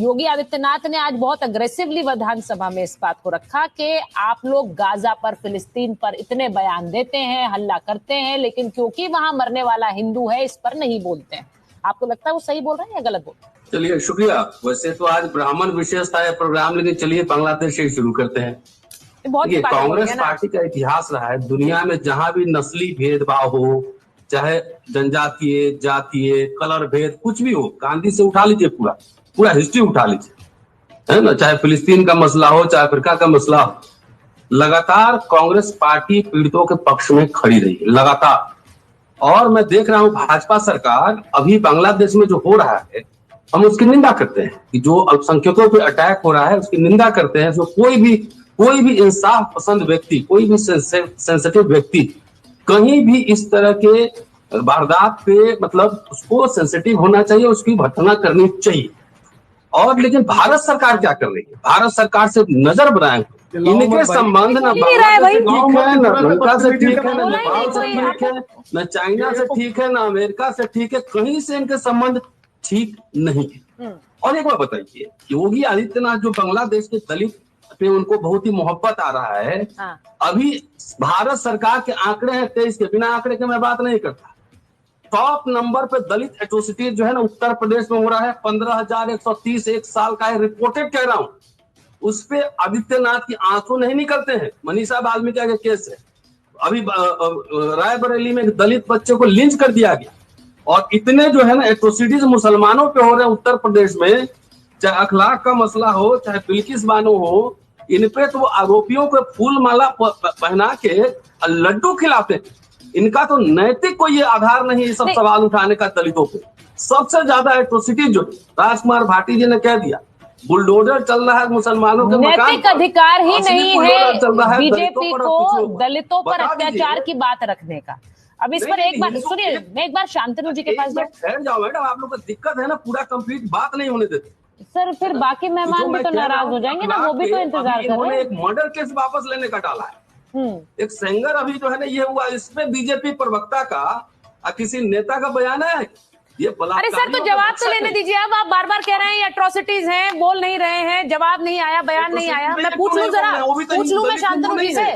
योगी आदित्यनाथ ने आज बहुत अग्रेसिवली विधानसभा में इस बात को रखा कि आप लोग गाजा पर, फिलिस्तीन पर इतने बयान देते हैं, हल्ला करते हैं, लेकिन क्योंकि वहां मरने वाला हिंदू है इस पर नहीं बोलते हैं। आपको लगता है वो सही बोल रहे हैं या गलत बोल रहे हैं? चलिए, शुक्रिया। वैसे तो आज ब्राह्मण विशेष था यह प्रोग्राम, लेकिन चलिए बांग्लादेश से शुरू करते हैं। देखिए, कांग्रेस पार्टी का इतिहास रहा है दुनिया में जहां भी नस्ली भेदभाव हो, चाहे जनजातीय, जातीय, कलर भेद कुछ भी हो, गांधी से उठा लीजिए, पूरा हिस्ट्री उठा लीजिए, है ना। चाहे फिलिस्तीन का मसला हो, चाहे अफ्रीका का मसला हो, लगातार कांग्रेस पार्टी पीड़ितों के पक्ष में खड़ी रही है, लगातार। और मैं देख रहा हूं भाजपा सरकार अभी बांग्लादेश में जो हो रहा है, हम उसकी निंदा करते हैं कि जो अल्पसंख्यकों पे अटैक हो रहा है उसकी निंदा करते हैं। जो कोई भी इंसाफ पसंद व्यक्ति, कोई भी सेंसिटिव व्यक्ति कहीं भी इस तरह के वारदात पे, मतलब उसको सेंसिटिव होना चाहिए, उसकी भर्त्सना करनी चाहिए। और लेकिन भारत सरकार क्या कर रही है? भारत सरकार से नजर बनाए इनके संबंध न बांग्लादेश से ठीक है, न अमेरिका से ठीक है, न नेपाल से ठीक है, न चाइना से ठीक है, न अमेरिका से ठीक है, कहीं से इनके संबंध ठीक नहीं है। और एक बात बताइए, योगी आदित्यनाथ जो बांग्लादेश के दलित पे उनको बहुत ही मोहब्बत आ रहा है, अभी भारत सरकार के आंकड़े हैं 23 के, बिना आंकड़े के मैं बात नहीं करता। टॉप नंबर पे दलित एट्रोसिटीज जो है ना उत्तर प्रदेश में हो रहा है, 15,130 एक साल का है, रिपोर्टेड कह रहा हूं। उस पे आदित्यनाथ की आंसू नहीं निकलते हैं। मनीषा बाल्मीकि के केस है, अभी रायबरेली में एक दलित बच्चे को लिंच कर दिया गया। और इतने जो है ना एट्रोसिटीज मुसलमानों पे हो रहे हैं उत्तर प्रदेश में, चाहे अखलाक का मसला हो, चाहे बिल्किस बानो हो, इन पे तो आरोपियों को फूल माला पहना के लड्डू खिलाते हैं। इनका तो नैतिक कोई ये आधार नहीं है सब सवाल उठाने का दलितों पे। सबसे ज्यादा एट्रोसिटी जो राजकुमार भाटी जी ने कह दिया, बुलडोजर चल रहा है मुसलमानों के मकान, नैतिक अधिकार ही नहीं है बीजेपी को दलितों पर अत्याचार की बात रखने का। अब इस पर एक बार सुनिए, मैं एक बार शांतनु जी के पास ठहर जाओ मैडम, आप लोग को दिक्कत है ना, पूरा कंप्लीट बात नहीं होने देते सर। फिर बाकी मेहमान भी तो नाराज हो जाएंगे ना, वो भी तो इंतजार कर रहे हैं। एक मर्डर केस वापस लेने का डाला है, एक सेंगर अभी जो है ना ये हुआ, इसमें बीजेपी प्रवक्ता का किसी नेता का बयान है ये। अरे सर, तो जवाब तो लेने दीजिए। अब आप बार बार कह रहे हैं एट्रोसिटीज हैं, बोल नहीं रहे हैं, जवाब नहीं आया, बयान नहीं आया। मैं पूछ लूं जरा, पूछ लूं मैं शांतनु जी से।